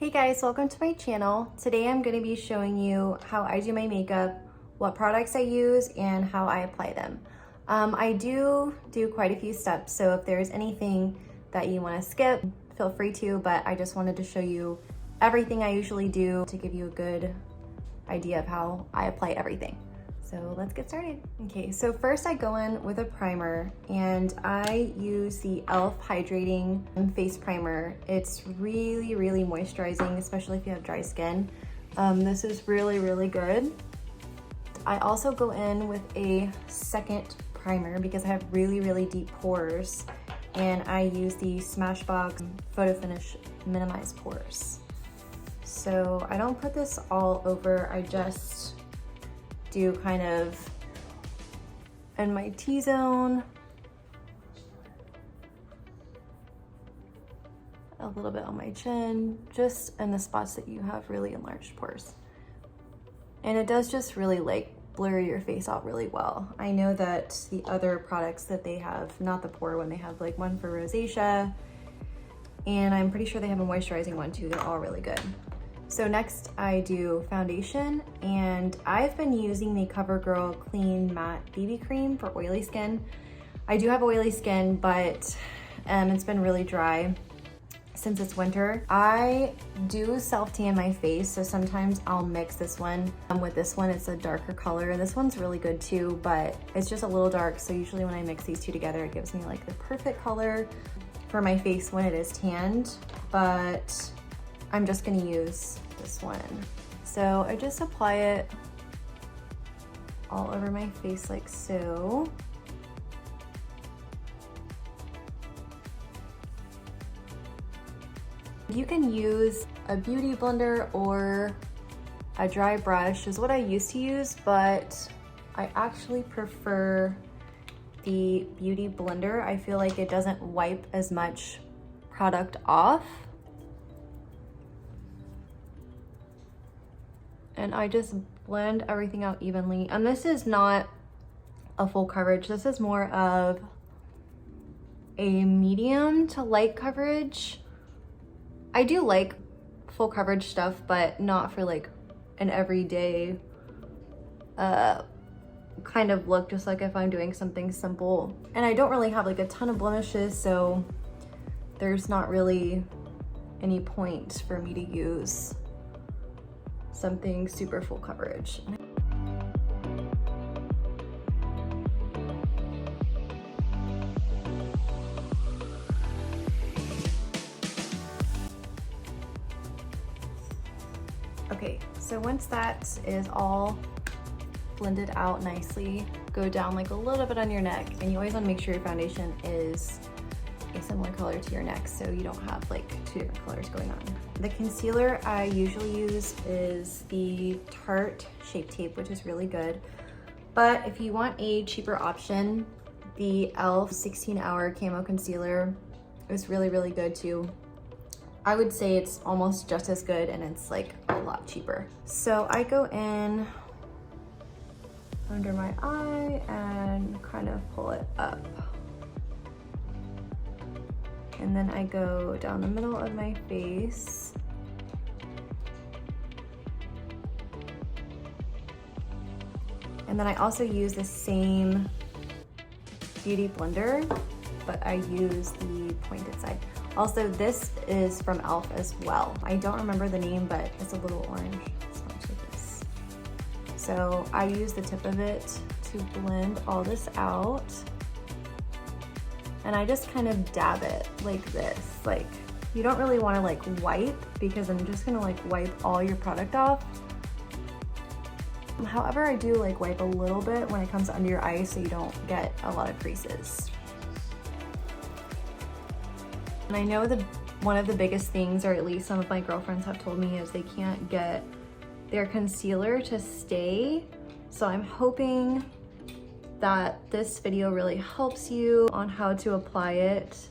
Hey guys, welcome to my channel. Today I'm going to be showing you how I do my makeup, what products I use, and how I apply them. I do quite a few steps, so if there's anything that you want to skip, feel free to, but I just wanted to show you everything I usually do to give you a good idea of how I apply everything. So let's get started. Okay, so first I go in with a primer and I use the e.l.f. Hydrating Face Primer. It's really moisturizing, especially if you have dry skin. This is really good. I also go in with a second primer because I have really deep pores, and I use the Smashbox Photo Finish Minimize Pores. So I don't put this all over, I just do kind of in my T-zone, a little bit on my chin, just in the spots that you have really enlarged pores. And it does just really like blur your face out really well. I know that the other products that they have, not the pore one, they have like one for rosacea, and I'm pretty sure they have a moisturizing one too. They're all really good. So next I do foundation, and I've been using the Covergirl Clean Matte BB Cream for oily skin. I do have oily skin, but it's been really dry since it's winter. I do self-tan my face, so sometimes I'll mix this one with this one. It's a darker color. This one's really good too, but it's just a little dark, so usually when I mix these two together, it gives me like the perfect color for my face when it is tanned, but I'm just gonna use this one. So I just apply it all over my face like so. You can use a beauty blender or a dry brush is what I used to use, but I actually prefer the beauty blender. I feel like it doesn't wipe as much product off. And I just blend everything out evenly. And this is not a full coverage. This is more of a medium to light coverage. I do like full coverage stuff, but not for like an everyday kind of look, just like if I'm doing something simple. And I don't really have like a ton of blemishes, so there's not really any point for me to use something super full coverage. Okay, so once that is all blended out nicely, go down like a little bit on your neck, and you always want to make sure your foundation is a similar color to your neck so you don't have like two different colors going on. The concealer I usually use is the Tarte Shape Tape, which is really good. But if you want a cheaper option, the e.l.f. 16-Hour Camo Concealer is really good too. I would say it's almost just as good, and it's like a lot cheaper. So I go in under my eye and kind of pull it up. And then I go down the middle of my face. And then I also use the same beauty blender, but I use the pointed side. Also, this is from e.l.f. as well. I don't remember the name, but it's a little orange. So I'll take this. So I use the tip of it to blend all this out. And I just kind of dab it like this. Like, you don't really want to like wipe, because I'm just gonna like wipe all your product off. However, I do like wipe a little bit when it comes under your eyes so you don't get a lot of creases. And I know one of the biggest things, or at least some of my girlfriends have told me, is they can't get their concealer to stay. So I'm hoping that this video really helps you on how to apply it.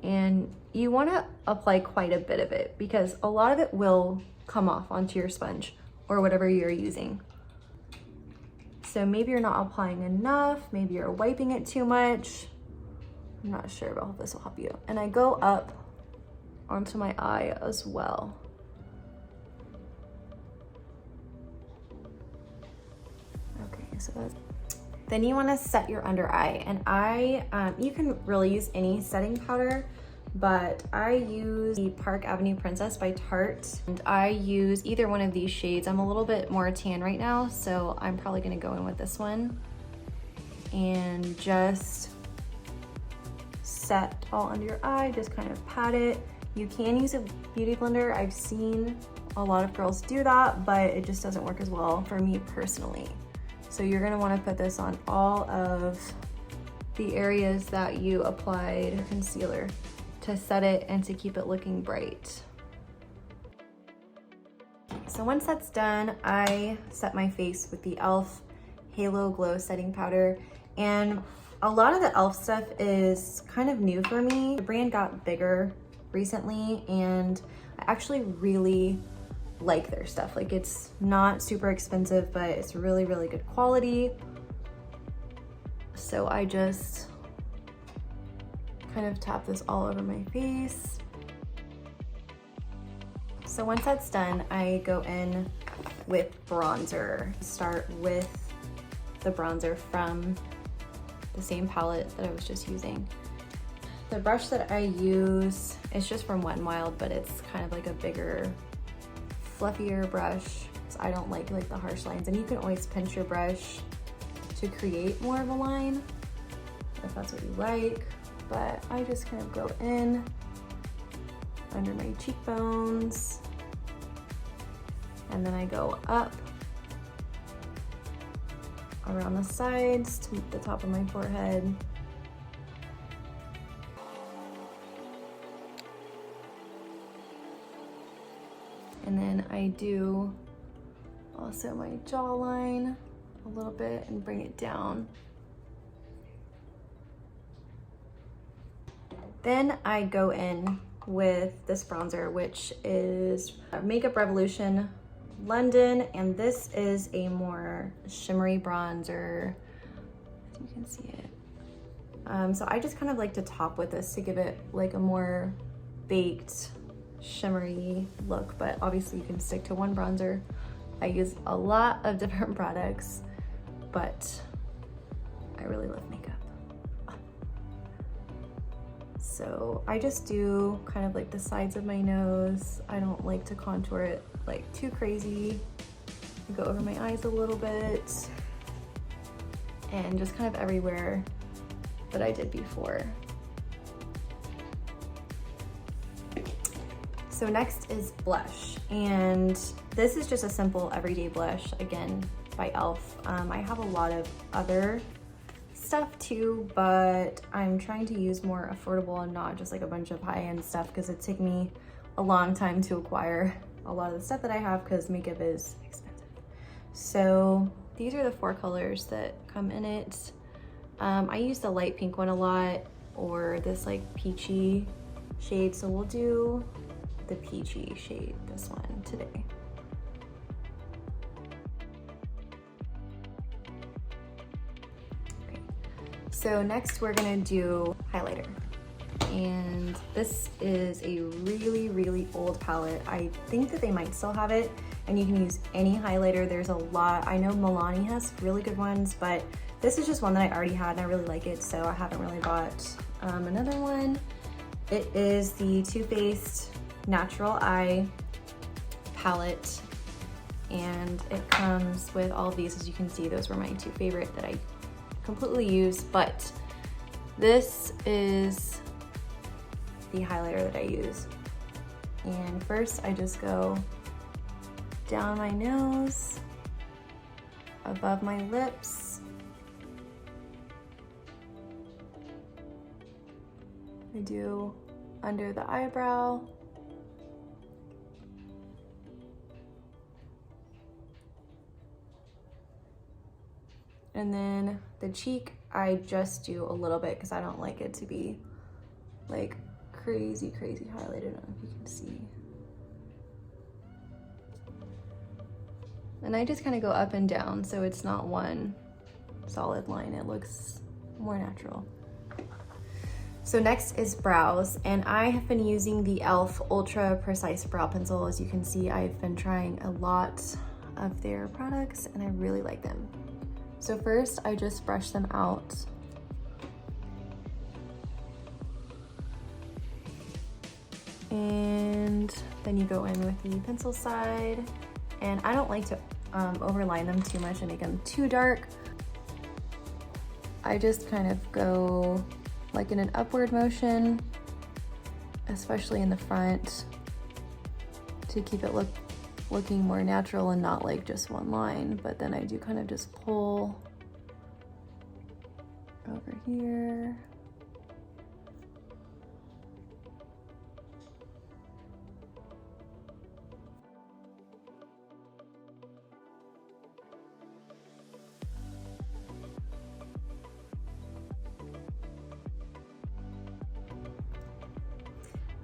And you want to apply quite a bit of it, because a lot of it will come off onto your sponge or whatever you're using. So maybe you're not applying enough, maybe you're wiping it too much. I'm not sure, but I hope this will help you. And I go up onto my eye as well. Okay, so that's, then you want to set your under eye, and you can really use any setting powder, but I use the Park Avenue Princess by Tarte, and I use either one of these shades. I'm a little bit more tan right now, so I'm probably gonna go in with this one and just set all under your eye, just kind of pat it. You can use a beauty blender. I've seen a lot of girls do that, but it just doesn't work as well for me personally. So you're gonna wanna put this on all of the areas that you applied concealer to set it and to keep it looking bright. So once that's done, I set my face with the e.l.f. Halo Glow Setting Powder, and a lot of the e.l.f. stuff is kind of new for me. The brand got bigger recently, and I actually really like their stuff. Like, it's not super expensive, but it's really, really good quality. So I just kind of tap this all over my face. So once that's done, I go in with bronzer. Start with the bronzer from the same palette that I was just using. The brush that I use is just from Wet n Wild, but it's kind of like a bigger, fluffier brush. So I don't like the harsh lines, and you can always pinch your brush to create more of a line if that's what you like. But I just kind of go in under my cheekbones, and then I go up around the sides to the top of my forehead. And then I do also my jawline a little bit and bring it down. Then I go in with this bronzer, which is Makeup Revolution London, and this is a more shimmery bronzer. You can see it. So I just kind of like to top with this to give it like a more baked, shimmery look, but obviously you can stick to one bronzer. I use a lot of different products, but I really love makeup. So I just do kind of like the sides of my nose. I don't like to contour it like too crazy. I go over my eyes a little bit and just kind of everywhere that I did before. So next is blush, and this is just a simple everyday blush, again, by e.l.f. I have a lot of other stuff too, but I'm trying to use more affordable and not just like a bunch of high-end stuff, because it took me a long time to acquire a lot of the stuff that I have because makeup is expensive. So these are the 4 colors that come in it. I use the light pink one a lot, or this like peachy shade, so we'll do the peachy shade, this one, today. Okay, so next we're gonna do highlighter, and this is a really, really old palette. I think that they might still have it, and you can use any highlighter. There's a lot. I know Milani has really good ones, but this is just one that I already had and I really like it, so I haven't really bought another one. It is the Too Faced Natural Eye palette, and it comes with all of these. As you can see, those were my 2 favorite that I completely use, but this is the highlighter that I use. And first I just go down my nose, above my lips, I do under the eyebrow, and then the cheek I just do a little bit because I don't like it to be like crazy highlighted. I don't know if you can see. And I just kind of go up and down, so it's not one solid line. It looks more natural. So next is brows, and I have been using the e.l.f. Ultra Precise Brow Pencil. As you can see, I've been trying a lot of their products and I really like them. So first I just brush them out. And then you go in with the pencil side. And I don't like to overline them too much and make them too dark. I just kind of go like in an upward motion, especially in the front, to keep it looking more natural and not like just one line. But then I do kind of just pull over here.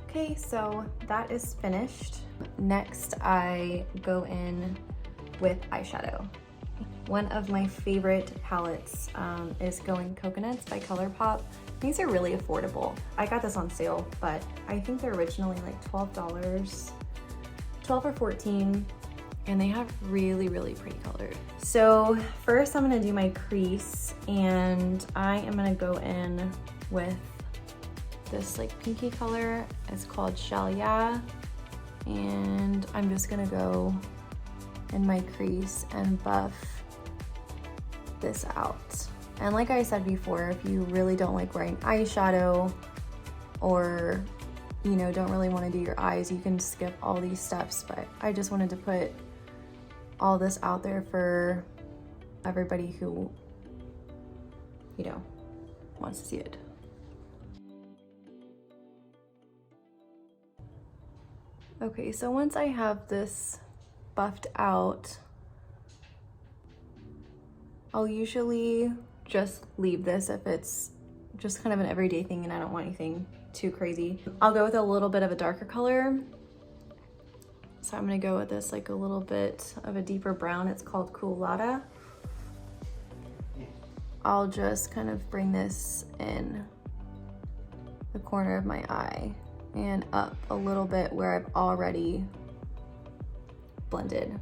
Okay, so that is finished. Next, I go in with eyeshadow. One of my favorite palettes is Going Coconuts by Colourpop. These are really affordable. I got this on sale, but I think they're originally like $12, 12 or 14, and they have really, really pretty colors. So first I'm gonna do my crease, and I am gonna go in with this like pinky color. It's called Shell Yeah, and I'm just gonna go in my crease and buff this out. And like I said before, if you really don't like wearing eyeshadow, or you know, don't really want to do your eyes, you can skip all these steps, but I just wanted to put all this out there for everybody who, you know, wants to see it. Okay, so once I have this buffed out, I'll usually just leave this if it's just kind of an everyday thing and I don't want anything too crazy. I'll go with a little bit of a darker color. So I'm gonna go with this like a little bit of a deeper brown. It's called Coolada. I'll just kind of bring this in the corner of my eye and up a little bit where I've already blended.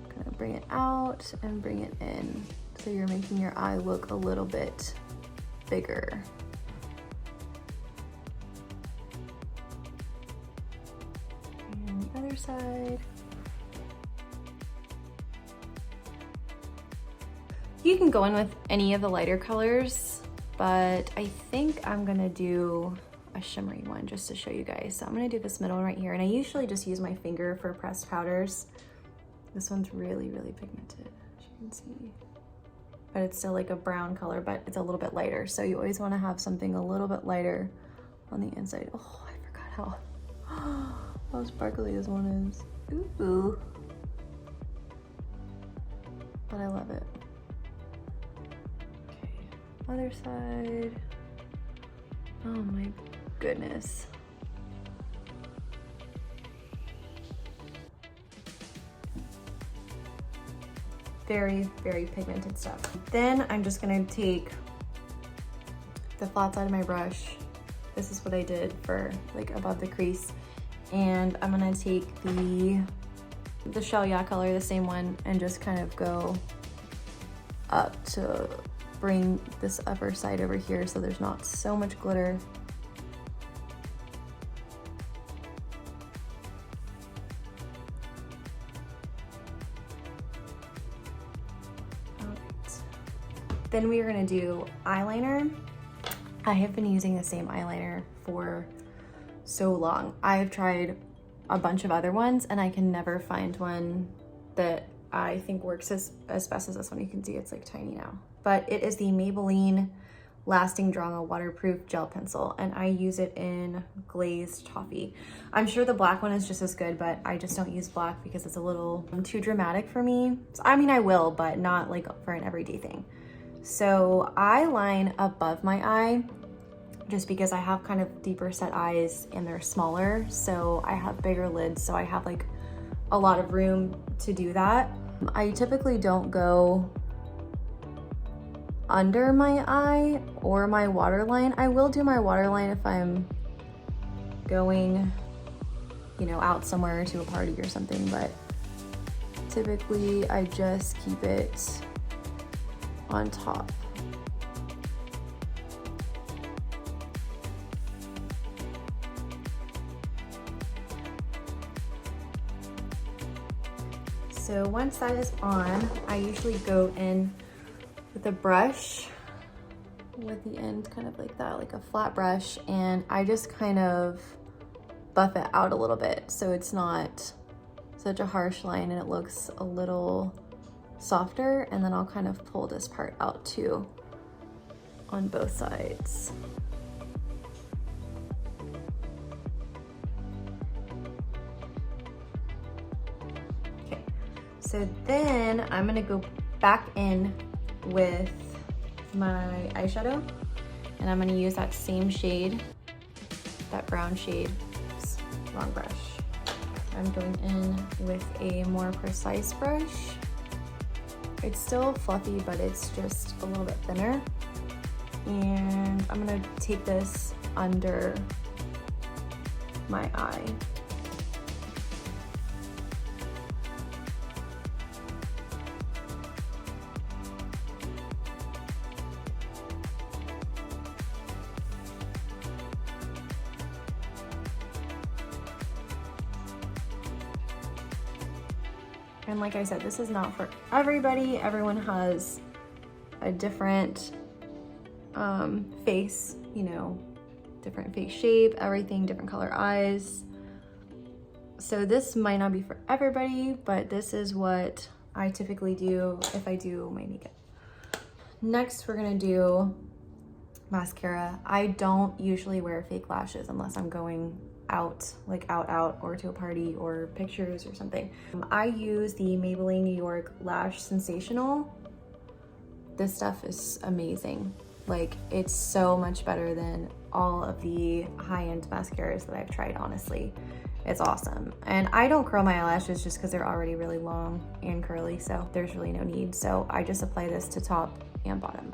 Gonna bring it out and bring it in, so you're making your eye look a little bit bigger. And the other side. You can go in with any of the lighter colors, but I think I'm gonna do a shimmery one just to show you guys. So I'm gonna do this middle one right here, and I usually just use my finger for pressed powders. This one's really, really pigmented, as you can see. But it's still like a brown color, but it's a little bit lighter. So you always wanna have something a little bit lighter on the inside. Oh, I forgot how sparkly this one is. Ooh. But I love it. Other side. Oh my goodness. Very, very pigmented stuff. Then I'm just gonna take the flat side of my brush. This is what I did for like above the crease. And I'm gonna take the Shell Yeah color, the same one, and just kind of go up to bring this upper side over here so there's not so much glitter. Alright. Then we are gonna do eyeliner. I have been using the same eyeliner for so long. I have tried a bunch of other ones and I can never find one that I think works as best as this one. You can see it's like tiny now. But it is the Maybelline Lasting Drama Waterproof Gel Pencil, and I use it in Glazed Toffee. I'm sure the black one is just as good, but I just don't use black because it's a little too dramatic for me. So, I mean, I will, but not like for an everyday thing. So I line above my eye just because I have kind of deeper set eyes and they're smaller. So I have bigger lids, so I have like a lot of room to do that. I typically don't go under my eye or my waterline. I will do my waterline if I'm going, you know, out somewhere to a party or something, but typically I just keep it on top. So once that is on, I usually go in with a brush with the end kind of like that, like a flat brush, and I just kind of buff it out a little bit so it's not such a harsh line and it looks a little softer, and then I'll kind of pull this part out too on both sides. Okay, so then I'm gonna go back in with my eyeshadow, and I'm gonna use that same shade, that brown shade. Oops, wrong brush. I'm going in with a more precise brush. It's still fluffy, but it's just a little bit thinner. And I'm gonna take this under my eye. And like I said, this is not for everybody. Everyone has a different face, you know, different face shape, everything, different color eyes. So this might not be for everybody, but this is what I typically do if I do my makeup. Next, we're gonna do mascara. I don't usually wear fake lashes unless I'm going out, like out, or to a party or pictures or something. I use the Maybelline New York Lash Sensational. This stuff is amazing. Like, it's so much better than all of the high-end mascaras that I've tried, honestly. It's awesome. And I don't curl my eyelashes just because they're already really long and curly, so there's really no need. So I just apply this to top and bottom.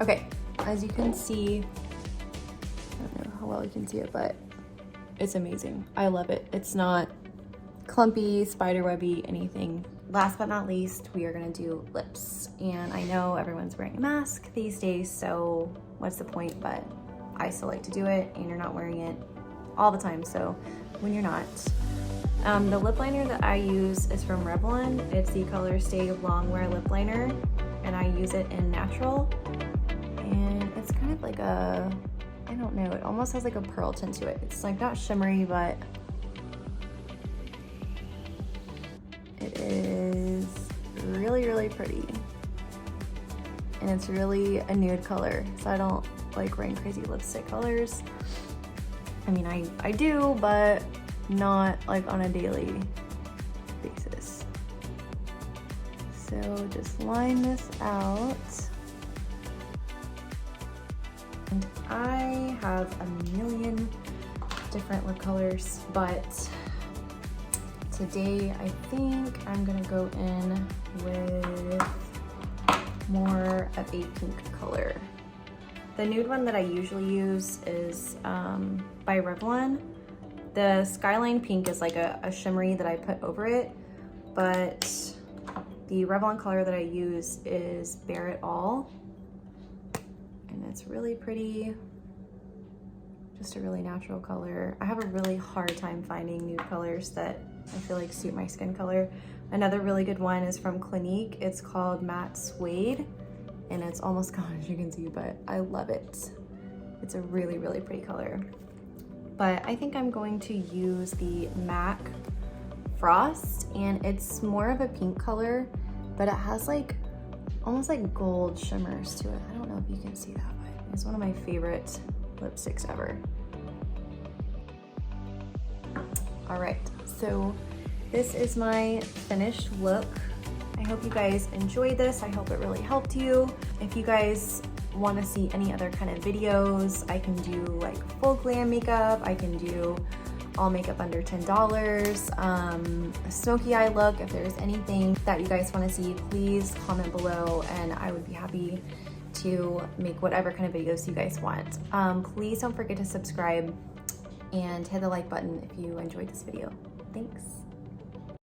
Okay, as you can see, I don't know how well you can see it, but it's amazing. I love it. It's not clumpy, spiderwebby, anything. Last but not least, we are gonna do lips. And I know everyone's wearing a mask these days, so what's the point? But I still like to do it, and you're not wearing it all the time, so when you're not. The lip liner that I use is from Revlon. It's the Colorstay Longwear Lip Liner, and I use it in Natural. And it's kind of like a, I don't know, it almost has like a pearl tint to it. It's like not shimmery, but it is really, really pretty. And it's really a nude color, so I don't like wearing crazy lipstick colors. I mean, I do, but not like on a daily basis. So just line this out. And I have a million different lip colors, but today I think I'm gonna go in with more of a pink color. The nude one that I usually use is by Revlon. The Skyline Pink is like a shimmery that I put over it, but the Revlon color that I use is Bare It All. And it's really pretty, just a really natural color. I have a really hard time finding nude colors that I feel like suit my skin color. Another really good one is from Clinique. It's called Matte Suede, and it's almost gone as you can see, but I love it. It's a really, really pretty color. But I think I'm going to use the Mack Frost, and it's more of a pink color, but it has like almost like gold shimmers to it. I don't know if you can see that, but it's one of my favorite lipsticks ever. All right, so this is my finished look. I hope you guys enjoyed this. I hope it really helped you. If you guys want to see any other kind of videos, I can do like full glam makeup. I can do all makeup under $10. A smoky eye look. If there's anything that you guys want to see, please comment below and I would be happy to make whatever kind of videos you guys want. Please don't forget to subscribe and hit the like button if you enjoyed this video. Thanks.